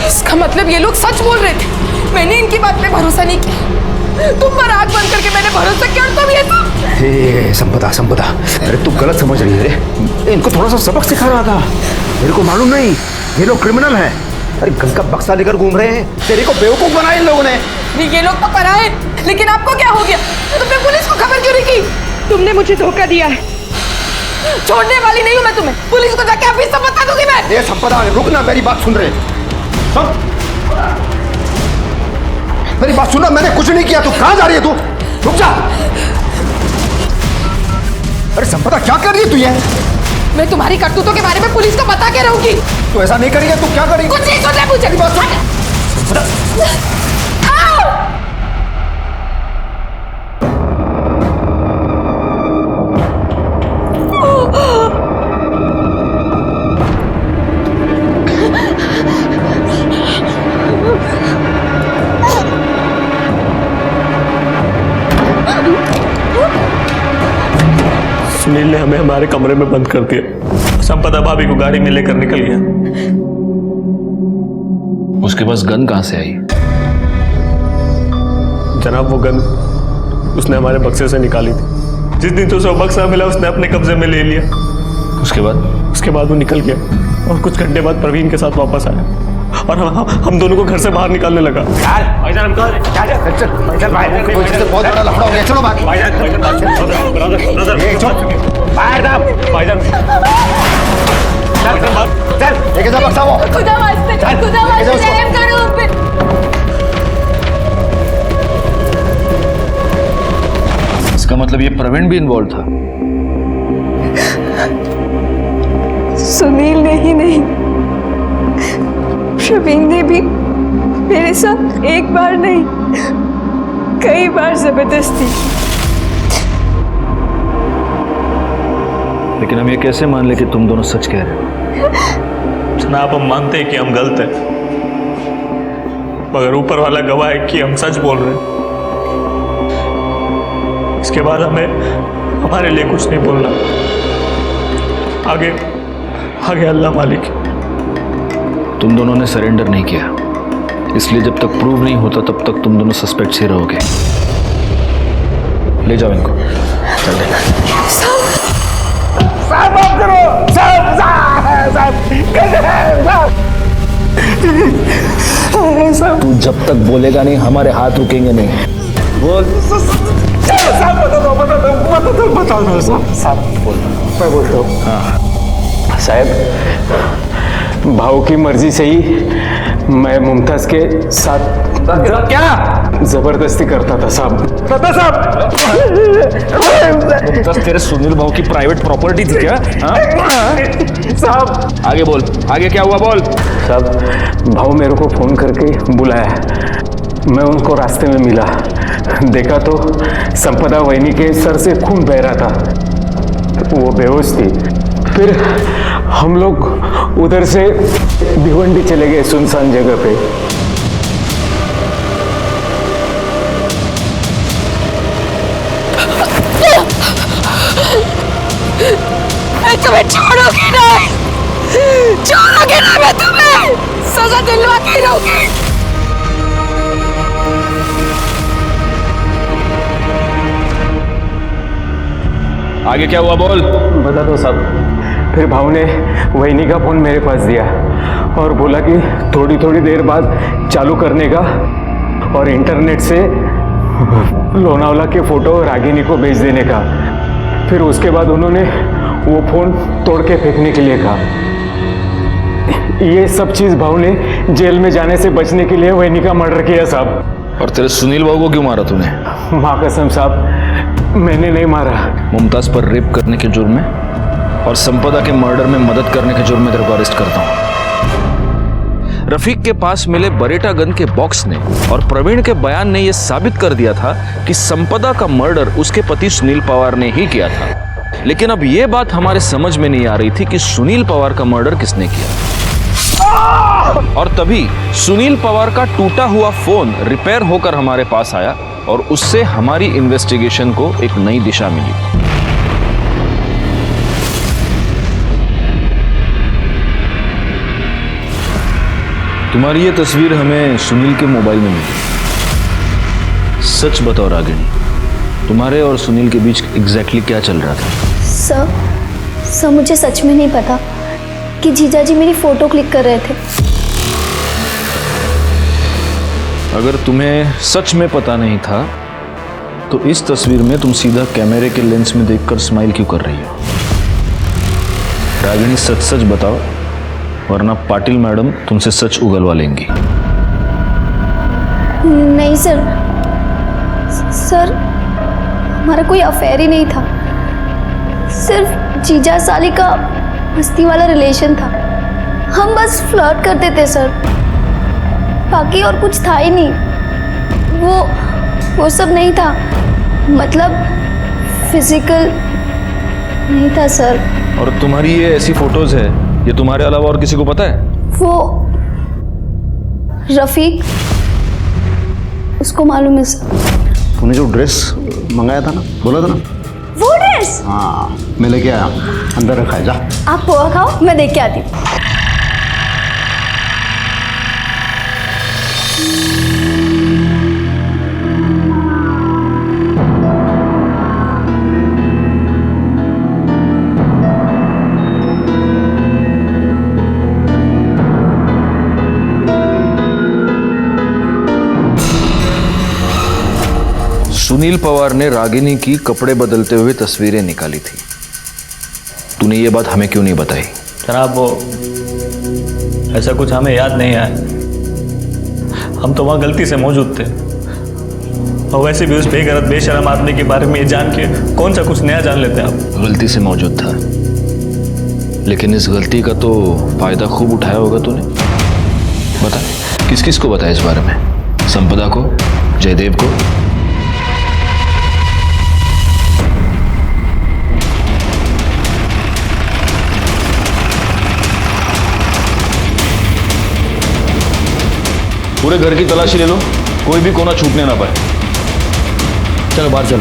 इसका मतलब ये लोग सच बोल रहे थे। मैंने इनकी बात पे भरोसा नहीं किया। तुम पर आग बंद करके मैंने भरोसा किया और तुम ये सब। हे संपदा, अरे तू गलत समझ रही है रे। इनको थोड़ा सा सबक सिखा रहा था। मेरे को मालूम नहीं ये लोग क्रिमिनल हैं। अरे गन का बक्सा लेकर घूम रहे हैं, तेरे को बेवकूफ बनाया इन लोगों ने। ये लोग तो पराए, लेकिन आपको क्या हो गया? तुमने पुलिस को खबर क्यों नहीं की? तुमने मुझे धोखा दिया है। छोड़ने वाली नहीं हूं मैं तुम्हें। पुलिस को जाके अभी सब बता दूंगी मैं। ये संपदा रुक ना, मेरी बात सुन रहे। मेरी बात सुनना, मैंने कुछ नहीं किया। तू कहां जा रही है? तू रुक जा। अरे संपदा क्या कर रही है तू ये? मैं तुम्हारी करतूतों के बारे में पुलिस को बता के रहूंगी। तू ऐसा नहीं करेगी, तू क्या करेगी? कुछ नहीं सुनना मुझे। बात सुन। सुनील ने हमें हमारे कमरे में बंद कर दिया। संपदा भाभी को गाड़ी में लेकर निकल गया। उसके पास गन कहां से आई? जनाब वो गन उसने हमारे बक्से से निकाली थी। जिस दिन तो उसे वो बक्सा मिला उसने अपने कब्जे में ले लिया। उसके बाद वो निकल गया और कुछ घंटे बाद प्रवीण के साथ वापस आया और हम दोनों को घर से बाहर निकालने लगा। भाईजान बहुत बड़ा लफड़ा हो गया, चलो बात। चल लेके जा बक्सा वो। खुदा वास्ते रहम करो उन पे। इसका मतलब ये प्रवीण भी इन्वॉल्व था? सुनील ने ही नहीं, प्रवीण ने भी मेरे साथ एक बार नहीं कई बार जबरदस्ती। लेकिन हम ये कैसे मान ले कि तुम दोनों सच कह रहे हो? जनाब हम मानते हैं कि हम गलत हैं, मगर ऊपर वाला गवाह है कि हम सच बोल रहे हैं। इसके बाद हमें हमारे लिए कुछ नहीं बोलना। आगे अल्लाह मालिक। तुम दोनों ने सरेंडर नहीं किया, इसलिए जब तक प्रूव नहीं होता तब तक तुम दोनों सस्पेक्ट ही रहोगे। ले जाओ इनको। चल दे। तू जब तक बोलेगा नहीं हमारे हाथ रुकेंगे नहीं। बोल। हाँ साहब, भाव की मर्जी से ही मैं मुमताज के साथ क्या जबरदस्ती करता था साहब। मुमताज तेरे सुनील भाव की प्राइवेट प्रॉपर्टी थी क्या? साहब आगे बोल, आगे क्या हुआ बोल। साहब भाव मेरे को फोन करके बुलाया, मैं उनको रास्ते में मिला, देखा तो संपदा वहिनी के सर से खून बह रहा था, वो बेहोश थी। फिर हम लोग उधर से भिवंडी चले गए सुनसान जगह पे। तुम्हें छोड़ोगी नहीं, छोड़ोगी ना, मैं तुम्हें सजा दिलवा के रहूंगी। आगे क्या हुआ बोल। बता दो साहब। फिर भाव ने वहिनी का फोन मेरे पास दिया और बोला कि थोड़ी थोड़ी देर बाद चालू करने का और इंटरनेट से लोनावला के फोटो रागिनी को भेज देने का। फिर उसके बाद उन्होंने वो फोन तोड़ के फेंकने के लिए कहा। ये सब चीज भाव ने जेल में जाने से बचने के लिए वहिनी का मर्डर किया साहब। और तेरे सुनील भाव को क्यों मारा तूने? माँ कसम साहब, मैंने नहीं मारा। मुमताज पर रेप करने के जुर्म में और संपदा के मर्डर में मदद करने के जुर्म में तेरे को अरेस्ट करता हूं। रफीक के पास मिले बरेटा गन के बॉक्स ने और प्रवीण के बयान ने यह साबित कर दिया था कि संपदा का मर्डर उसके पति सुनील पवार ने ही किया था। लेकिन अब यह बात हमारे समझ में नहीं आ रही थी कि सुनील पवार का मर्डर किसने किया। और तभी सुनील पवार का टूटा हुआ फोन रिपेयर होकर हमारे पास आया और उससे हमारी इन्वेस्टिगेशन को एक नई दिशा मिली। तुम्हारी ये तस्वीर हमें सुनील के मोबाइल में मिली। सच बताओ रागिनी, तुम्हारे और सुनील के बीच एग्जैक्टली क्या चल रहा था? सर मुझे सच में नहीं पता कि जीजा जी मेरी फोटो क्लिक कर रहे थे। अगर तुम्हें सच में पता नहीं था तो इस तस्वीर में तुम सीधा कैमरे के लेंस में देखकर स्माइल क्यों कर रही हो? रागिनी सच सच बताओ, वरना पाटिल मैडम तुमसे सच उगलवा लेंगी। नहीं सर हमारा कोई अफेयर ही नहीं था, सिर्फ जीजा साली का मस्ती वाला रिलेशन था। हम बस फ्लर्ट करते थे सर, बाकी और कुछ था ही नहीं। वो सब नहीं था, मतलब फिजिकल नहीं था सर। और तुम्हारी ये ऐसी फोटोज है, ये तुम्हारे अलावा और किसी को पता है? वो रफीक, उसको मालूम है सर। तूने जो ड्रेस मंगाया था ना, बोला था ना, वो ड्रेस? हाँ मैं लेके आया, अंदर रखा है, जा। आप पोहा खाओ, मैं देख के आती हूँ। सुनील पवार ने रागिनी की कपड़े बदलते हुए तस्वीरें निकाली थी। तूने ये बात हमें क्यों नहीं बताई? जनाब वो ऐसा कुछ हमें याद नहीं आया, हम तो वहाँ गलती से मौजूद थे। और वैसे भी उस बेगरत बेशरम आदमी के बारे में ये जान के कौन सा कुछ नया जान लेते हैं आप। गलती से मौजूद था, लेकिन इस गलती का तो फायदा खूब उठाया होगा तूने। बता, किस किस को बताया इस बारे में? संपदा को, जयदेव को? पूरे घर की तलाशी ले लो, कोई भी कोना छूटने ना पाए। चलो बाहर चलो।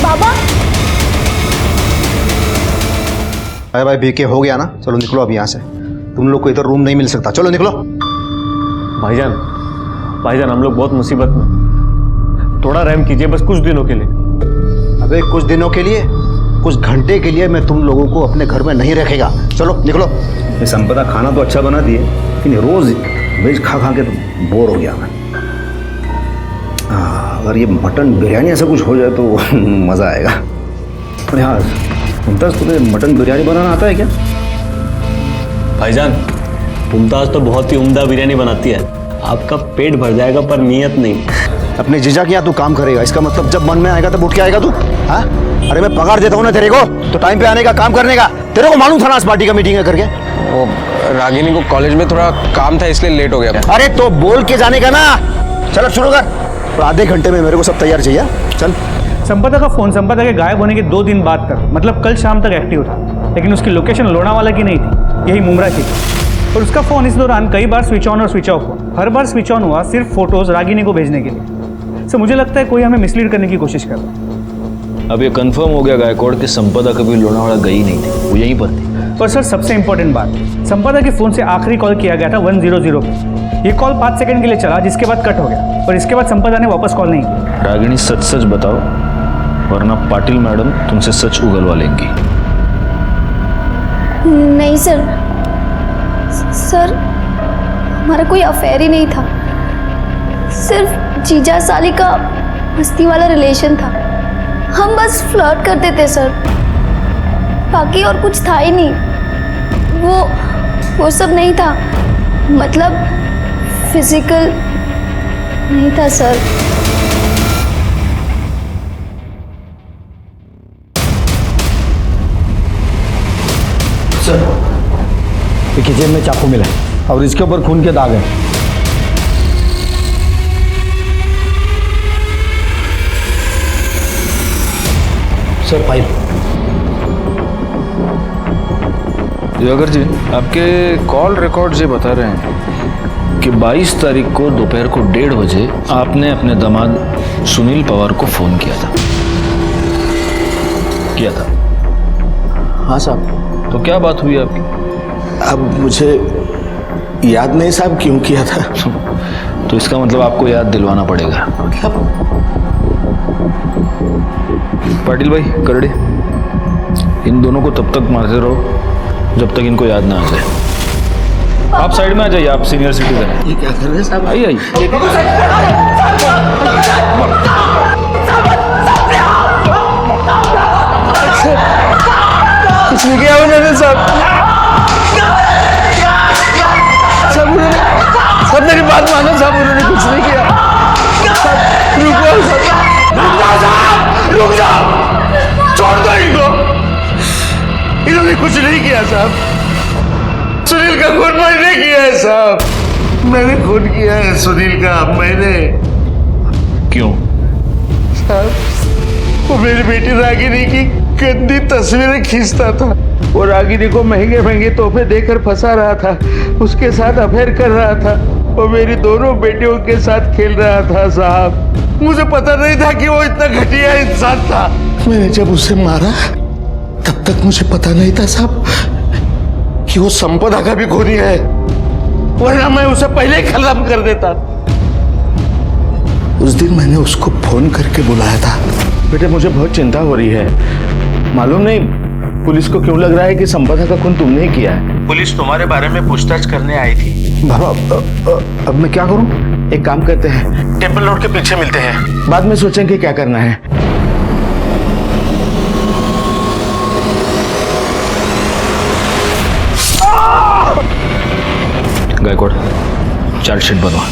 बाबा, अरे भाई बीके हो गया ना, चलो निकलो अब यहाँ से। तुम लोग को इधर रूम नहीं मिल सकता, चलो निकलो। भाईजान, भाईजान हम लोग बहुत मुसीबत में, थोड़ा रहम कीजिए बस कुछ दिनों के लिए। अबे कुछ दिनों के लिए, कुछ घंटे के लिए मैं तुम लोगों को अपने घर में नहीं रखेगा, चलो निकलो। ये संपदा खाना तो अच्छा बना दिए, लेकिन रोज वेज खा खा के तो बोर हो गया मैं। अगर ये मटन बिरयानी ऐसा कुछ हो जाए तो मज़ा आएगा। अरे हाँ मुमताज़, तुम्हें मटन बिरयानी बनाना आता है क्या? भाईजान मुमताज़ तो बहुत ही उम्दा बिरयानी बनाती है, आपका पेट भर जाएगा पर नीयत नहीं। अपने जीजा के यहाँ तू काम करेगा, इसका मतलब जब मन में आएगा तब उठ के आएगा तू? हाँ, अरे मैं पगार देता हूँ ना तेरे को, तो टाइम पे आने का, काम करने का। तेरे को मालूम था ना इस पार्टी का मीटिंग है करके? वो रागिनी को कॉलेज में थोड़ा काम था इसलिए लेट हो गया। अरे तो बोल के जाने का ना। चल शुरू कर, और आधे घंटे में मेरे को सब तैयार चाहिए। चल। संपदा का फोन संपदा के गायब होने के 2 दिन बाद तक, मतलब कल शाम तक एक्टिव था, लेकिन उसकी लोकेशन लोनावाला की नहीं थी, यही मुमरा की थी। और उसका फोन इस दौरान कई बार स्विच ऑन और स्विच ऑफ हुआ। हर बार स्विच ऑन हुआ सिर्फ फोटोज रागिनी को भेजने के लिए। सो मुझे लगता है कोई हमें मिसलीड करने की कोशिश कर रहा है। अब ये कंफर्म हो गया गायकवाड़ कि संपदा कभी लोनावाला गई नहीं थी, वो यहीं पर थी। और सर सबसे इंपॉर्टेंट बात, संपदा के फोन से आखिरी कॉल किया गया था 100 पे। ये कॉल 5 सेकंड के लिए चला, जिसके बाद कट हो गया, और इसके बाद संपदा ने वापस कॉल नहीं की। रागिनी सच सच बताओ, वरना पाटिल मैडम तुमसे सच उगलवा लेंगी। नहीं सर, सर हमारा कोई अफेयर ही नहीं था, सिर्फ जीजा साली का मस्ती वाला रिलेशन था। हम बस फ्लर्ट करते थे सर, बाकी और कुछ था ही नहीं। वो सब नहीं था, मतलब फिजिकल नहीं था सर। सर ये किचन में चाकू मिला है और इसके ऊपर खून के दाग हैं। Sir file. दिवाकर जी, आपके कॉल रिकॉर्ड्स ये बता रहे हैं कि 22 तारीख को दोपहर को 1:30 बजे आपने अपने दामाद सुनील पवार को फोन किया था। हाँ साहब। तो क्या बात हुई आपकी? अब मुझे याद नहीं साहब क्यों किया था। तो इसका मतलब आपको याद दिलवाना पड़ेगा। पाटिल भाई, करड़े, इन दोनों को तब तक मारते रहो जब तक इनको याद ना आ जाए। आप साइड में आ जाइए, आप सीनियर सिटीजन हैं। ये क्या कर रहे हैं साहब? आइए आइए। कुछ नहीं किया उन्होंने साहब। सब मेरी बात मानो साहब, उन्होंने कुछ नहीं किया। रुक जाओ, छोड़ दो इनको। इन्होंने कुछ नहीं किया साहब। सुनील का खून मैंने किया है साहब, मैंने खून किया है सुनील का, मैंने। क्यों? साहब वो मेरी बेटी रागिनी की गंदी तस्वीरें खींचता था। वो रागिनी को महंगे महंगे तोहफे देकर फंसा रहा था। उसके साथ अफेयर कर रहा था और मेरी दोनों बेटियों के साथ खेल रहा था साहब। मुझे पता नहीं था कि वो इतना घटिया इंसान था। मैंने जब उसे मारा तब तक मुझे पता नहीं था साहब कि वो संपदा का भी खूनी है, वरना मैं उसे पहले ही खत्म कर देता। उस दिन मैंने उसको फोन करके बुलाया था। बेटे मुझे बहुत चिंता हो रही है। मालूम नहीं पुलिस को क्यों लग रहा है कि संपदा का खून तुमने ही किया है। पुलिस तुम्हारे बारे में पूछताछ करने आई थी। बाबा अब मैं क्या करूं? एक काम करते हैं, टेम्पल रोड के पीछे मिलते हैं, बाद में सोचेंगे क्या करना है। गायकवाड़ चार्जशीट बनवा।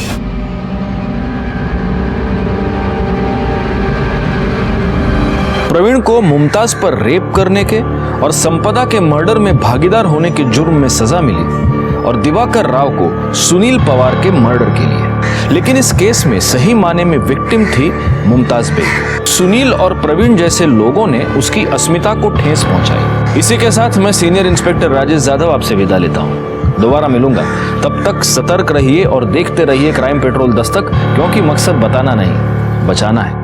प्रवीण को मुमताज पर रेप करने के और संपदा के मर्डर में भागीदार होने के जुर्म में सजा मिली और दिवाकर राव को सुनील पवार के मर्डर के लिए। लेकिन इस केस में सही माने में विक्टिम थी मुमताज बेग। सुनील और प्रवीण जैसे लोगों ने उसकी अस्मिता को ठेस पहुंचाई। इसी के साथ मैं सीनियर इंस्पेक्टर राजेश यादव आपसे विदा लेता हूं। दोबारा मिलूंगा, तब तक सतर्क रहिए और देखते रहिए क्राइम पेट्रोल दस्तक, क्योंकि मकसद बताना नहीं, बचाना है।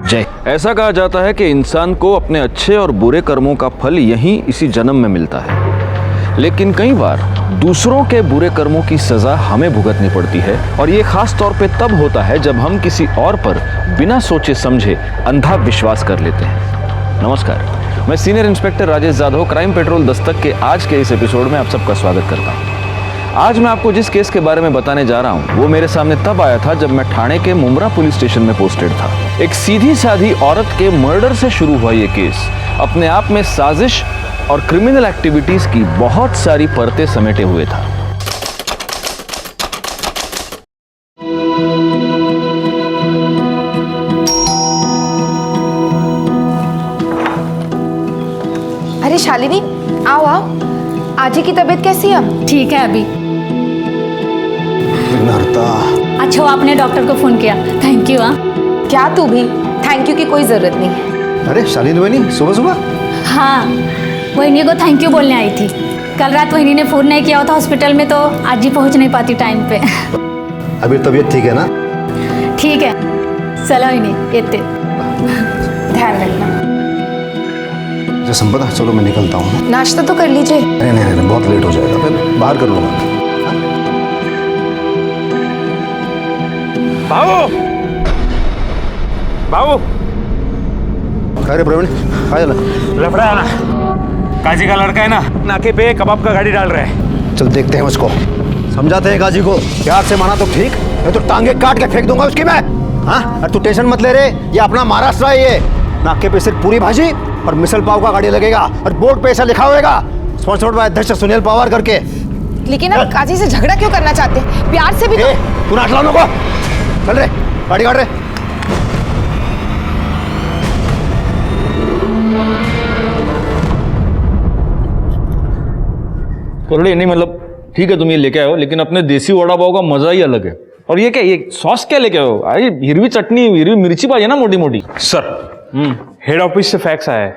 जय। ऐसा कहा जाता है कि इंसान को अपने अच्छे और बुरे कर्मों का फल यहीं इसी जन्म में मिलता है, लेकिन कई बार दूसरों के बुरे कर्मों की सजा हमें भुगतनी पड़ती है, और ये खास तौर पे तब होता है जब हम किसी और पर बिना सोचे समझे अंधा विश्वास कर लेते हैं। नमस्कार, मैं senior inspector Rajesh Yadav crime petrol Dastak के आज के इस एपिसोड में आप सबका स्वागत करता हूँ। आज मैं आपको जिस केस के बारे में बताने जा रहा हूँ वो मेरे सामने तब आया था जब मैं ठाणे के मुमरा पुलिस स्टेशन में पोस्टेड था। एक सीधी साधी औरत के मर्डर से शुरू हुआ ये केस अपने आप में साजिश और क्रिमिनल एक्टिविटीज की बहुत सारी परतें समेटे हुए था। अरे शालिनी, आओ आओ। आजी की तबीयत कैसी है? ठीक है अभी। अच्छा वो आपने डॉक्टर को फोन किया, थैंक यू। हाँ क्या तू भी थैंक यू की कोई जरूरत नहीं है। अरे शालिनी बहनी सुबह सुबह? हाँ वहीनी को थैंक यू बोलने आई थी। कल रात वहीनी ने फोन नहीं किया होता हॉस्पिटल में तो आज ही पहुंच नहीं पाती टाइम पे। अभी तबीयत ठीक है ना? ठीक है, चलो वहीनी इतने ध्यान रखना। संपदा चलो मैं निकलता हूँ। नाश्ता तो कर लीजिए। नहीं नहीं नहीं, बहुत लेट हो जाएगा, फिर बाहर कर लूँगा। बाबू बाबू अरे प्रवीण आ जा। लफड़ा है ना, काजी का लड़का है ना, नाके पे कबाब का गाड़ी डाल रहा है। चल देखते हैं उसको, समझाते हैं काजी को। प्यार से माना तो ठीक, मैं तो टांगे काट के फेंक दूंगा उसकी मैं। हाँ अरे तू टेंशन मत ले रे, ये अपना महाराष्ट्र है। ये नाके पे सिर्फ पूरी भाजी और मिसल पाव का गाड़ी लगेगा और बोर्ड पे ऐसा लिखा होगा स्पॉन्सर्ड बाय अध्यक्ष सुनील पवार करके। लेकिन आप काजी से झगड़ा क्यों करना चाहते हैं? प्यार से भी तो... तू नाच लाओ को, चल रे गाड़ी काट रे। कोरड़े नहीं, मतलब ठीक है तुम ये लेके आए हो, लेकिन अपने देसी वड़ा पाव का मजा ही अलग है। और ये क्या, ये सॉस क्या लेके आए हो? अरे हिरवी चटनी, हिरवी मिर्ची पाहिजे ना मोटी मोटी। सर हेड ऑफिस से फैक्स आया है